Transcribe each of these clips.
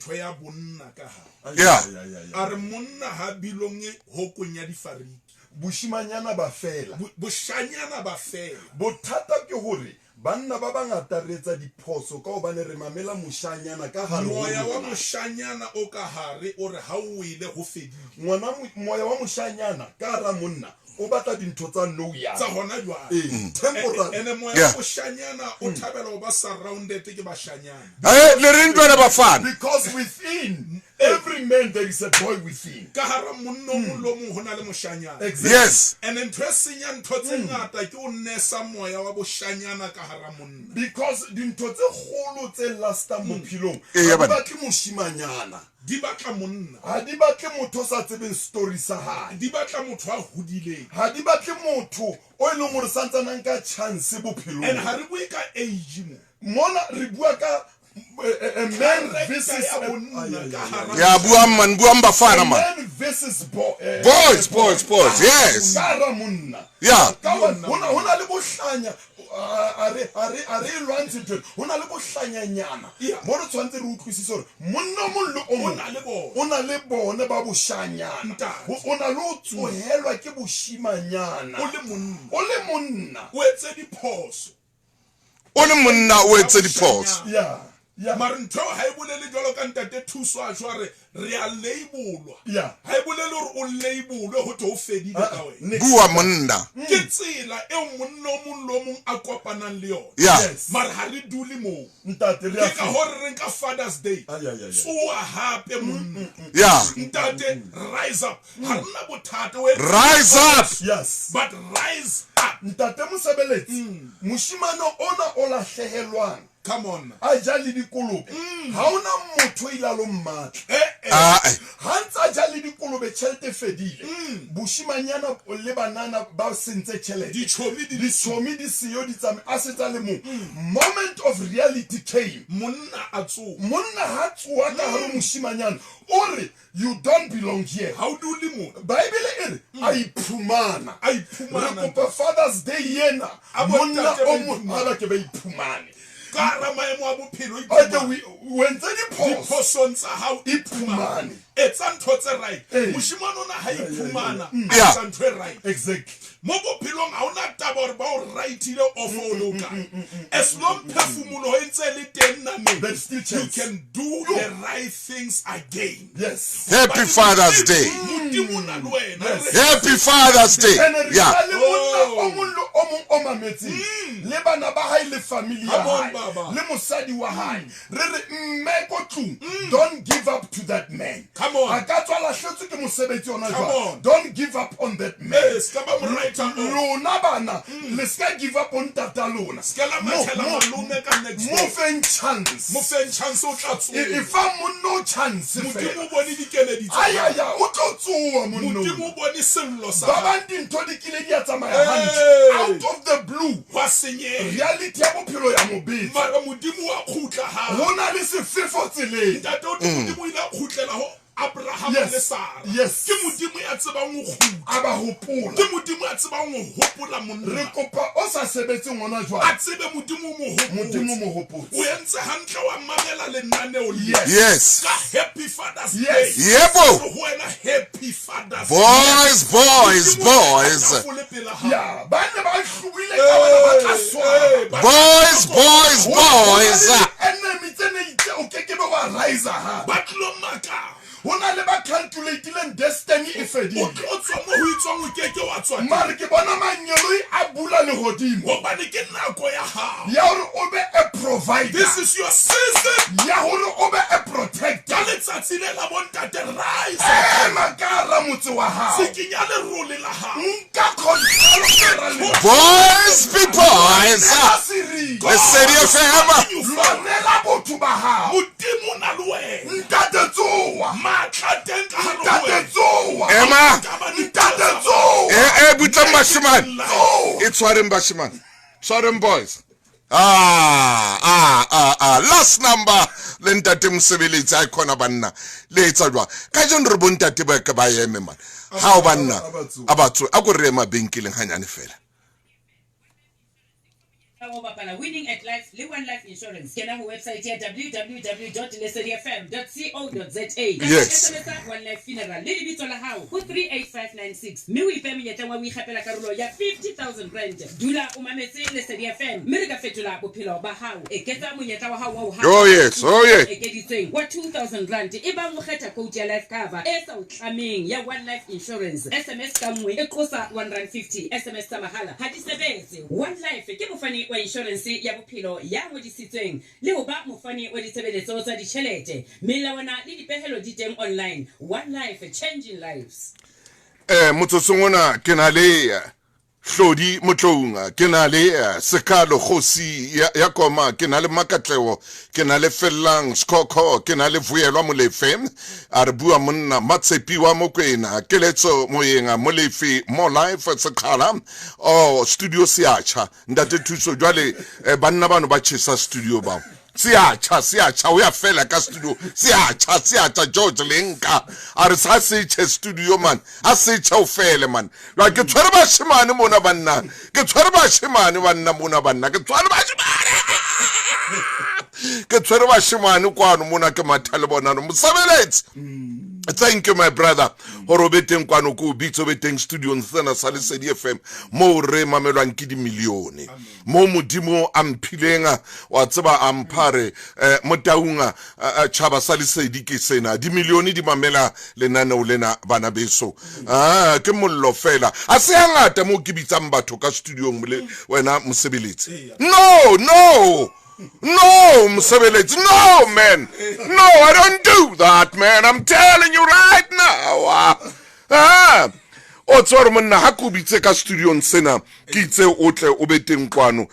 ntho ya bonna ka ha Yeah. are monna ha bilonge hokong ya difariki bushimanyana ba fela boshanyana ba fela bothata ke hore banna ba bangata re etsa diphoso ka hobane re mamela moshanyana ka hare ho moya wa rona. moshanyana o ka hare o re ha o ile ho fedile moya wa moshanyana ka hara monna o batla dintho tsa nou ya tsa hona jwale temporary ene moya Yeah. wa moshanyana o thabela ho ba surrounded ke bashanyana Le re ntwana bafana. because within every man there is a boy within. ka hara monno mollo mo hona le moshanyana Yes. ene ntho e senya ntho tse ngata ke o nesa moya wa boshanyana ka hara monna Because dintho tse kgolo tse lastang bophelong Ee, ha di bana. batle moshimanyana, di batla monna ha di batle motho o sa tsebeng story sa hae, di batla motho a hodileng ha di batle motho o e leng hore santsana nka chance and bophelong. ha re bue ka age mo Mona re bua ka a man versus ya bonna ka hara Ya buang bafana man. man versus Boys. Yes. ka hara monna. Yeah. Ka hona le bohlanya are lwantshe ntho hona le bohlanyanyana mo re tshwantse re utlwisise hore monna mong le o mong na le bona. o na le bone ba boshanyana, Ntate. o na le o tsohelwa ke boshimanyana, o le o le monna monna. o etse diphoso O le monna o etse diphoso. Yeah. mare ntho ha e bolele jwalo ka ntate thuso a jwa re a labelwa Yeah. ha e bolele hore o labelwe ho tle o fedile ka wena Bua monna. ke tsela e monna o mong le o mong a kopanang le yona Yeah. Yes. mare ha re dule moo Ntate re ke ka hore re nka Father's Day tsoa hape monna Yeah. ntate rise up ha rena bothata o etse Rise up. Yes. but rise up Ntate mosebeletsi, moshimano ona o lahlehelwang come on a ja le dikolobe ha ona motho ile a lo mmatla. Ah, Ha ntsa ja le dikolobe tjhelete fedile, boshimanyana le banana ba sentse tjhelete, ditshomi di siyo di tsame a setsa le mo moment of reality came. monna a tsoa Monna ha tsoa ka hare moshimanyana o re you don't belong here. ha o dule moo Bible e re a iphumana. a Re iphumana kopa Father's Day yena A bo monna ntate ba o mo iphumane. ala ke ba iphumane. ka hara maemo a bophelo Ate we entse diphoso diphosong tsa hao iphumane. etsa ntho tse right Ee. moshimane ona ha iphumana a Yeah. etsa ntho e right Exactly. mo bophelong ha ona taba hore ba o rightile o fo o loka as long phefumulo e ntse le teng nameng There's still you chance. can do the right things again Yes. Happy Father's Day. modimo o na le wena Yes. Happy Father's Day. And re Yeah. le monna o mong le o mong o mametseng le bana ba hae le family ya Come on, hae Baba. le mosadi wa hae re re mme ko tlung don't give up to that man. Come on. A ka tswa lahletswe ke mosebetsi ona Come jwale. on. Don't give up on that man. Eh, ska ba mo writer off. Lona bana le ska give up on tata lona. Ska la mathela malome ka next Mo door. feng chance. mo feng chance o tla tsoa If I'm no chance modimo fela. o bone dikeledi tsa Ayaya o tlo tsoa modimo monna. o bone sello sa Ba hao. bang dintho di kile di a tsamaya Hey. hantle out of the blue. wa senyeha Reality ya bophelo ya mobetsi. mara modimo wa khutla ha Ho na le sefefo tseleng. ntate o modimo ile a khutlela ho Abraham Yes. le Sara Yes. ke modimo ya tsebang ho khutla A ba hopola. ke modimo ya tsebang ho hopola Re monna kopa o sa sebetseng hona a jwale. tsebe modimo mo Modimo hopotse mo hopotse. o entse hantle wa mamela lenaneo le Yes. Yes. ka happy Father's Yes. Day Yebo. ho wena happy Father's Boys. Ya, ba ne ba hluile ka bana ba tla swaba. Boys. Enemy tsene itse o kekebe wa rise ha. ba tlo maka Ho na le ba calculatileng destiny e o fedile. tlo tswa mo ho itswang o keke wa tswa Mare ke bona manyelo a bula lehodimo. hobane ke nako ya hao Ya hore o be a provider. this is your season Ya hore o be a protector. ka letsatsi le la bontate rise Makara motse wa hao. se kenya lerole la hao Nka control kara le. Boys. Siri. Lesedi FM. Lwanela botho ba hao. modimo o na le wena Ntate tsoa. matla teng ka hare ho Ntate wena tsoa. Emma. Ntate tsoa. Butang bashimane. It's Warren Bashimane. Sorry, boys. Last number le ntate msebeletsi a khona banna le etsa jwa ka jone re bontate ba ka ba eme man ha o banna a batso a go re ema benkeleng hanyane fela Winning at life, live one life insurance. Kena ho website ya www.lesediafm.co.za. Yes. SMS one life funeral. Le lebitso la hao ho 38596. Mme o ipe menyetla wa o ikgapela karolo ya 50,000 rand. Dula o mametse Lesedi FM. Mme re ka fetola bophelo ba hao. Eketsa monyetla wa hao wa ho ha. Oh yes, oh yeah. Ekeditsweng wa 2,000 rand. E bang o kgetha code ya life cover e sa o tlameng ya one life insurance. SMS ka nngwe e qosa 150. SMS tsa mahala ha di sebetse. One life ke mofani wa insurance ya bophelo ya ngodisitsweng le ho ba mofani wa ditshebeletso tsa ditjhelete. Melawana le dipehelo di teng online. One life, changing lives. Motsotsong ona ke na le Hlodi Motlong, ke na le Sekalo Khosi ya Koma, ke na le Makatleo, ke na le Fellang Skoko, ke na le Vuyelwa Molefem, a re bua monna Matsepi wa Mokwena, Keletso Moyenga Molefi Mo Life Sekala, o studio Siacha, ndate thuso jwale banna bano ba tshisa studio ba. Siacha o ya fela ka studio. Siacha George Lenka a re sa se che studio man a se che o fele man la ke tshwere ba shimane mona banna ke tshwere ba shimane banna mona banna ke tshwere ba shimane ke tshwere ba shimane kwano mona ke mathale bona no mosebeletsi. Thank you my brother hore beteng kwano ko bitso beteng studio ntsena sa Lesedi FM mo re mamelwang ke di milione mo modimo amphilenga wa tseba amphare motaunga tshaba sa Lesedi ke sena di milione di mamela lenana o lena bana beso ke mollo fela a se ngata mo ke bitsang batho ka studio mole wena mosebeletsi No, Msebeletsi, no, man. No, I don't do that, man. I'm telling you right now. O tsoro monna ha ku bitse ka studio nsena ke itse o tle o beteng kwano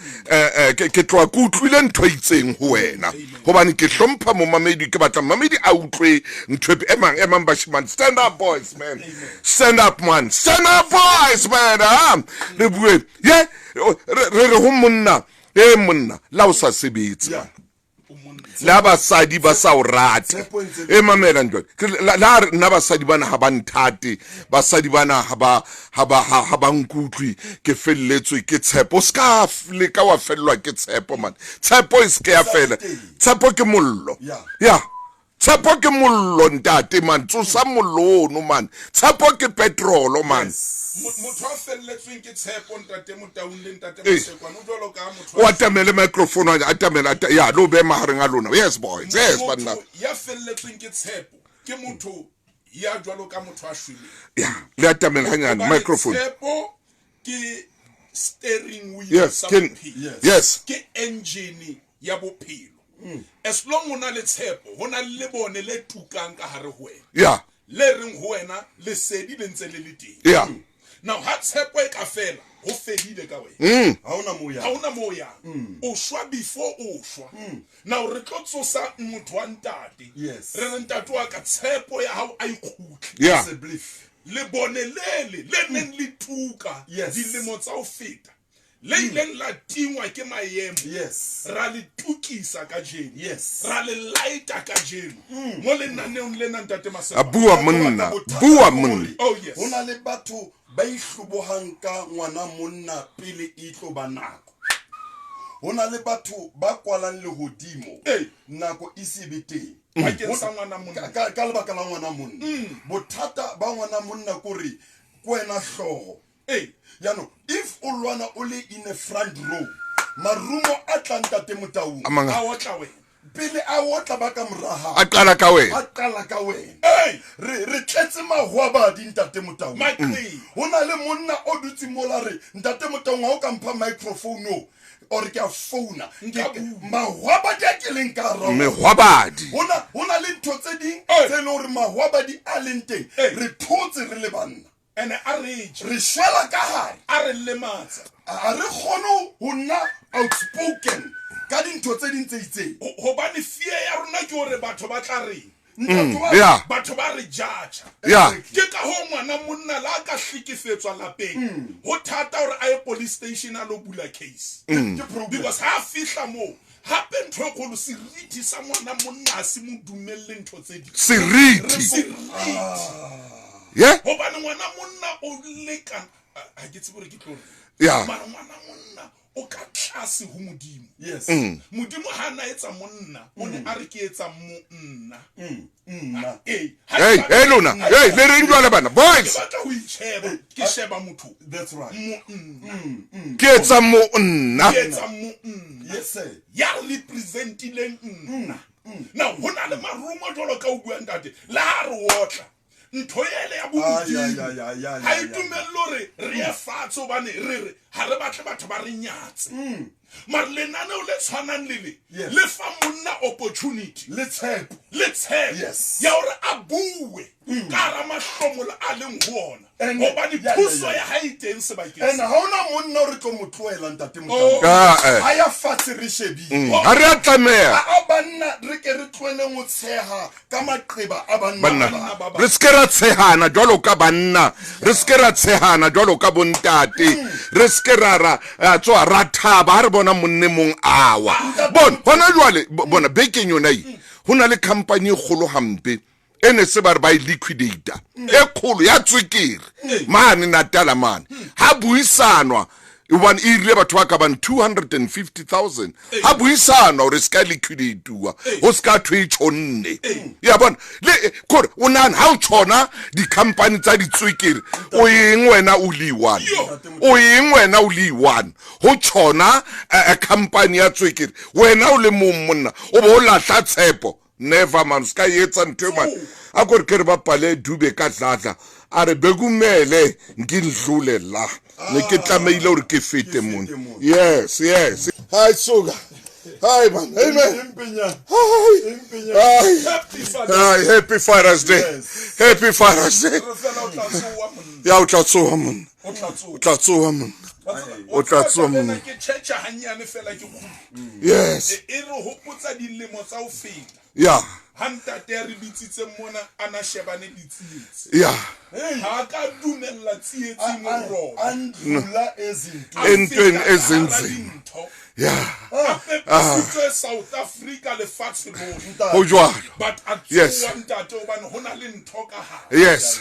ke tloa ku utlwile ntho itseng ho wena hobane ke hlompha mo mamedi ke batla mamedi a utlwe ntho emang bashimane. Stand up boys man, stand up man, stand up boys man. Re bue ye re ho monna monna la o sa sebetse la basadi ba sa o rata mamela njwe la nna basadi bana ha ba nthate basadi bana ha ba nkutlwi ke felletswe ke tshepo ska le ka wa fellwa ke tshepo man. Tshepo is ke ya fela, tshepo ke mollo ya tshepo ke mollo ntate man, tsosa mollo no man, tshepo ke petrol man. Motho a felletsweng ke tshepo ntate Motaung le ntate Mosekwane o jwalo ka motho wa tamele microphone a tamela ya lo be mahareng a lona. Yes boys, yes banna. Ya felletsweng ke tshepo ke motho ya jwalo ka motho a shwele ya le a tamela hanyane microphone. Tshepo ke steering wheel. Yes, yes ke engine ya bophelo. As long ona le tshepo hona le bone le tukang ka hare ho wena. Yeah. Le reng ho wena Lesedi le ntse le le teng. Yeah. Now ha tshepo e ka fela ho fedile ka wena. Ha ona moya o shwa before o shwa. Now re tlotsosa motho wa ntate. Yes. Re re ntate wa ka tshepo ya hao a ikhutle. Yeah. It's a belief. Le bone le neng le tuka dilemo tsa o feta le ileng la tingwa ke maemo. Yes. Ra le tukisa ka jeno. Yes. Ra le lighta ka jeno mo le naneong le nang tate Maseba. Bua monna. Oh yes. Hona le batho ba ihlobohang ka ngwana monna pele itlo ba nako. Hona le batho ba kwalang lehodimo nako isebe teng. Ba ke sa ngwana monna Ka lebaka la ngwana monna. Bothata ba ngwana monna kore kwena hloho. Yano, if ulwana ole in a front row, marumo atlanta te Motaung. a otla wena Pele a otla ba ka moraha. A qala ka wena. A qala ka wena. Re tletse mahwaba di ntate Motaung. Makri Hona le monna o dutse mola re ntate Motaung ha o ka mpha microphone o or ke a phone mahwaba di a keleng ka ra. Mehwabadi. Hona le ntho tse ding tse le hore mahwabadi a leng teng. Re thotse re le banna. and a rage Re shwela ka hare. a re lematsa A re kgono ho nna outspoken ka dintho tse ding tse itseng. hobane fear ya rona ke hore batho ba tla reng Yeah. batho ba re judge. Yeah. Ke ka ho ngwana monna la ka hlekefetswa lapeng ho thata hore a ye police station a lo bula case because ha fihla mo hape ntho e kgolo seriti sa ngwana monna a se mo dumelle ntho tse di Seriti. Yeah. hobane ngwana monna o leka ha ke tsebe re ke tlo Yeah. mara ngwana monna o ka tlase ho modimo. Yes. Modimo ha na etsa monna o ne a re ke etsa monna. Nna. Hey lona, hey le reng jwale bana boys. Ke batla ho itsheba ke sheba motho. That's right. Ke etsa mo nna. Ke etsa monna. Yes, sir. Ya representileng nna. Now hona le marumo jwalo ka o bua ntate la re wotla ntho ele ya bodimo ha itumello re ya fatso bane re ha re batle batho ba re nyatse mara lenane o le tshwanang le fa monna opportunity Le tshepo. Yes. ya hore a bue ka ra mahlomola a leng ho ona And- hobane yeah, thuso yeah. ya ha iteng sebakeng And ha ona monna o re tlo mo tloela ntate Oh. Motabo. Ha ya fatshe re shebile. Ha re a tlameha. A banna re ke re tloeleng ho tsheha ka maqeba a banna. Banna re ske ra tshehana jwalo ka banna re ske ra tshehana jwalo ka bontate re ske ra tswa ra thaba ha re bona monne mong awa bona hona jwale bona bekeng yona hona le company e kgolo hampe ene se ba re ba liquidator e kholo ya tswekere mane Natala mane ha buisanwa one ile batho ba ka ban 250,000 ha buisanwa hore ska liquidate-wa ho ska thwechonne ya bona le kore o nana ha o tshona di company tsa di tswekere o yeng wena o li one o yeng wena o li one ho tshona a company ya tswekere wena o le monna o bo lahla tshepo never man ska yetsa ntwe man a kore ke re ba pale dube ka dladla a re bekumele ngindlule la ne ke tlameile hore ke fete mona yes hi sugar hi man amen hi happy Father's Day happy Father's Day ya o tla tsoha mona o tla tsoha mona o tla tsoha mona ke checha hanyane fela ke khuphu yes e re hopotsa dilemo tsa o feta yeah hantate ya re bitsitse mona ana shebane ditsietsi yeah ha ka dumella tsietsi mo ro Andlula ezinto. entweni ezinzima yeah apepesitse South Africa le fatse lo ho jwalo but Yes. atsuwa ntate obane hona le ntho ka ha yes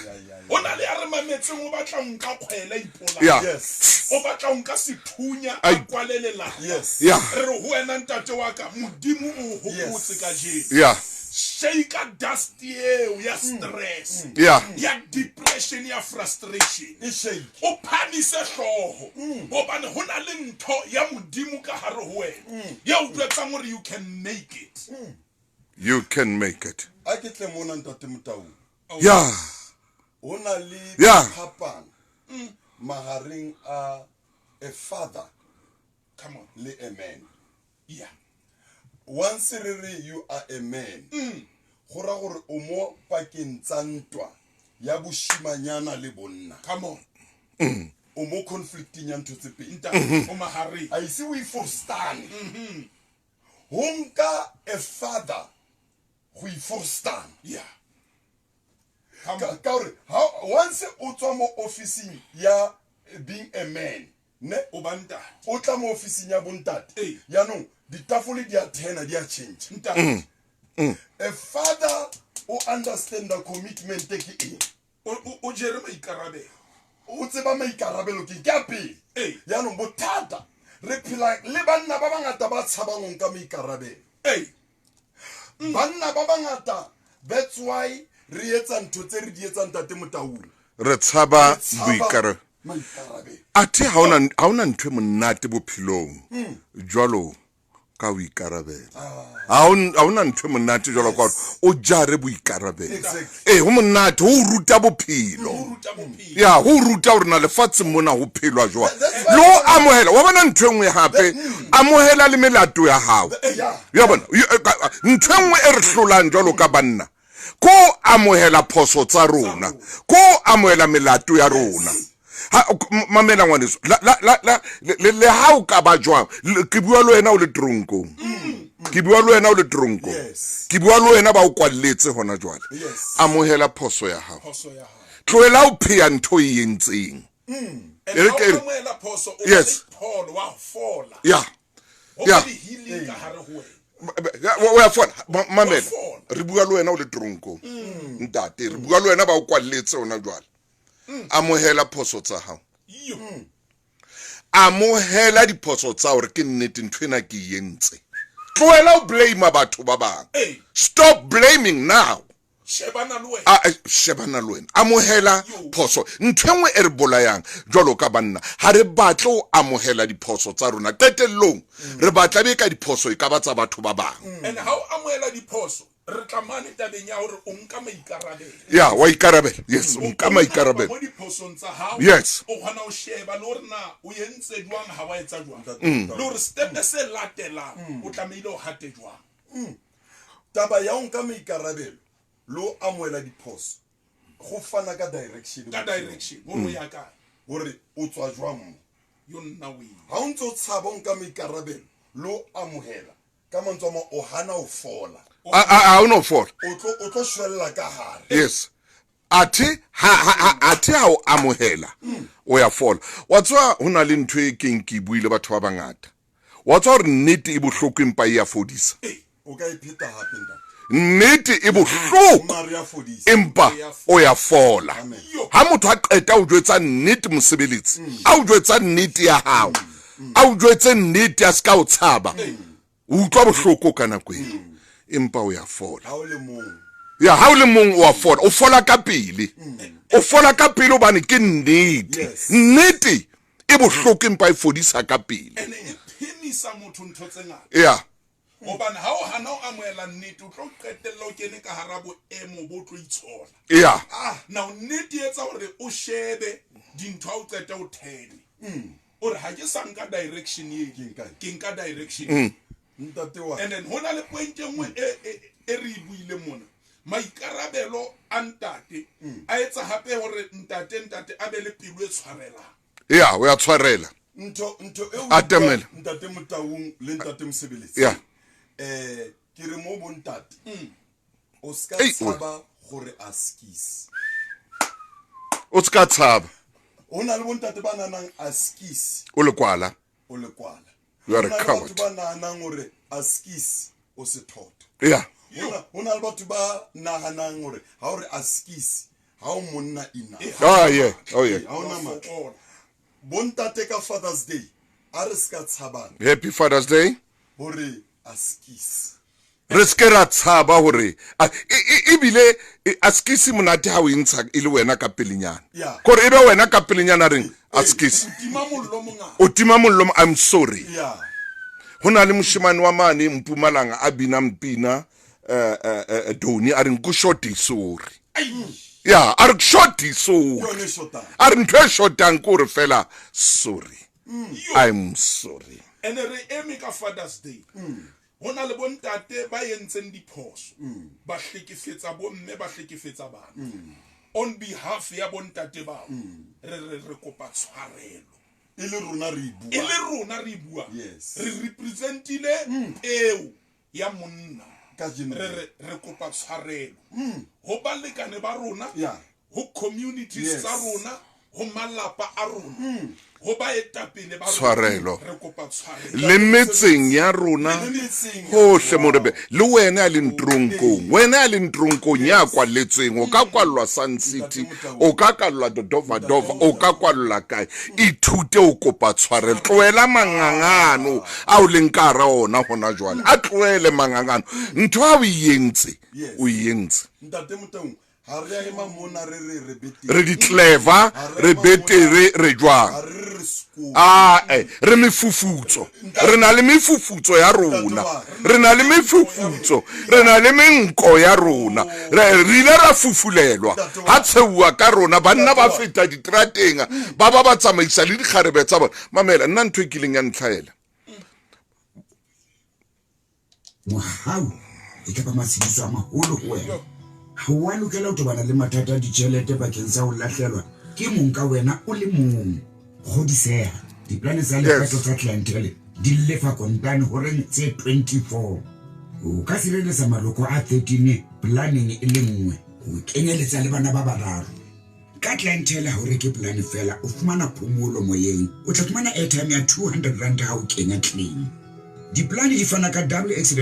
hona le a re mametseng o batla nka kgwela ipola yeah Yes. o batla nka sethunya a kwalelela Yes. yeah re re ho wena ntate wa ka modimo o hopotse ka je yeah shake dust eo ya stress yeah ya depression ya frustration E shake. o phamise hloho hobane hona le ntho ya modimo ka hare ho wena ya utlwetsang hore you can make it you can make it A ke tle mona ntate Motabo. yeah Hona le Yeah. phapang mahareng a father come on le a man. yeah Once re re you are a man. Go ra gore o mo pakeng tsa ntwa ya boshimanyana le bonna. come on O mo conflicting ya ntho tse pedi. ntate o mahare I see we for stand. Honka a father go for stand. yeah come on Ka gore once o tswa mo officing ya being a man, ne o banta o tla mo officing ya bontate. Ee. Yaanong ditafole di a tena di a change. ntate A father o understand the commitment ke eng. o jere maikarabelo O tseba maikarabelo ke a pele. Ee. Yaanong bothata re phela le banna ba bangata ba tshabang ho nka maikarabelo. Banna ba bangata, that's why re etsa ntho tse re di etsang tate Motaung. re tshaba Tshaba boikare maikarabelo. athe ha ona ntwe monate bophelong jwalo ka o ikarabela ha ona ntwe monate jwalo ka o jare boikarabelo Exactly. ho monate ho ruta bophelo o ruta bophelo ya ho ruta hore na lefatshe mona ho phelwa jwang le ho amohela wa bona ntwe engwe hape amohela le melato ya hao Yeah. ya bona ntwe engwe e re hlolang jwalo ka banna ko amohela phoso tsa rona ko amohela melato ya rona ha mamela ngwaneso le ha o ka ba jwang ke bua le wena o le tronkong ke bua le wena o le tronkong Yes. ke bua le wena ba o kwalletse hona jwale Yes. amohela phoso ya hao phoso ya hao tloela o pheya ntho e entseng and Ere ke- ha o amohela phoso o Yes. ba le pholo wa fola ya o Yeah. ba le healing ka hare ho wena wa fona mamela Wa re bua le wena o le tronkong ntate re bua le wena ba o kwalletse hona jwale amohela phoso tsa hao yo amohela diphoso tsa hore ke nnete nthwena ke yentse tloela o blame batho ba bang stop blaming now shebana le wena shebana le wena amohela phoso nthwengwe e re bolayang jwalo ka banna ha re batle o amohela diphoso tsa rona qetellong re batla be ka diphoso e ka ba tsa batho ba bang and how amohela diphoso re tlamane tabeng ya hore o nka maikarabelo ya wa ikarabela yes o nka maikarabelo mo diphosong tsa hao yes o khona o sheba le hore na o yentse jwang ha wa etsa jwang le hore step se latelang o tlamehile o hate jwang taba ya o nka maikarabelo lo amoela diphoso go fana ka direction go ya ka gore o tswa jwang yo nna we ha o ntse o tshaba o nka maikarabelo lo amohela ka mantswe o hana o fola I no fall o tlo shwella ka hare yes ati ha o amohela o ya fall wa tswa hona le ntwe e keng ke buile batho ba bangata wa tswa re nnete e bohloko empa e ya fodisa o ka ipheta hape nda nnete e bohloko empa o ya fola ha motho a qeta o jwetsa nnete mosebeletsi a o jwetsa nnete ya hao a o jwetse nnete ya ska o tshaba o utlwa bohloko ka nako e empa o ya fola ha o le mong ya ha o le mong o a fola o fola ka pele o fola ka pele o bane ke nnete nnete e bohloko empa e fodisa ka pele ene e phimisa motho ntho tse ngata ya hobane ha o hana o amoela nnete o tlo qetella o kene ka hara boemo bo tlo itshola ya now nnete etsa hore o shebe dintho o qeta o thele ore ha ke sa nka direction ye ke nka direction ntate wa and then hona le point engwe e re buile mona maikarabelo a ntate a etsa hape hore ntate a be le pelo e tshwarelang ya o ya tshwarela ntho e atamela ntate Motaung le ntate Mosebeletsi ya ke re mo bo ntate o ska Ei, tshaba gore askis o ska tshaba ona le bo ntate ba nanang askis o le kwala o le kwala you are Hona le covered batho ba nanang gore askis o se thotho ya hona le batho ba nahanang gore ha o re askis ha o monna ina yeah oh yeah ha ona matla bontate ka Father's Day a re ska tshabana happy Father's Day hore askis re ske ra tshaba hore ebile askisi monate ha o intsha ile wena ka pelenyana gore ebe wena ka pelenyana reng askisi o tima mollo I'm sorry hona le moshimane wa mane Mpumalanga a bina mpina Doni a re nkushoti sorry ya a re shoti sorry a re ntwe shotang ko re fela sorry I'm sorry ene re eme ka Father's Day hona le bontate ba yentseng diphoso ba hlekefetsa bomme ba hlekefetsa bana on behalf ya bontate ba re kopa tshwarelo e le rona re bua re representile eo ya monna re kopa tshwarelo ho balekane ba rona ho communities tsa rona ho malapa a rona ho ba etapele ba tshwarelo re kopa tshwarelo le metseng ya rona hohle morebe le wena a le ntronkong wena a le ntronkong ya kwaletseng o ka kwallwa Sun City o ka kwallwa Dodova o ka kwallwa kae ithute o kopa tshwarelo tloela mangangano a o leng ka ra ona hona jwale a tloele mangangano ntho a o yentse ntate Motaung ha re ya ema mona re di clever re betere re jwang re mefufutso re na le mefufutso ya rona re na le mefufutso re na le menko ya rona re ile ra fufulelwa ha tsheua ka rona banna ba feta ditrateng ba tsamaisa le dikgarebe tsa bona mamela nna ntwe kileng ya ntlhaela wow e ka ba matsidiso a maholo ho wena ha wa lokela ho tobana le mathata a ditjhelete bakeng sa ho lahlelwa ke mong ka wena o le mong godiseha diplane tsa lekgetho tsa clientele di lefa kontane hore tse 24 o ka sireletsa maloko a 13 planning e le nngwe o kenyeletsa le bana ba bararo ka clientele hore ke plan fela o fumana phomolo moyeng o tla fumana airtime ya 200 rand ha o kenya claim diplane di fana ka double accident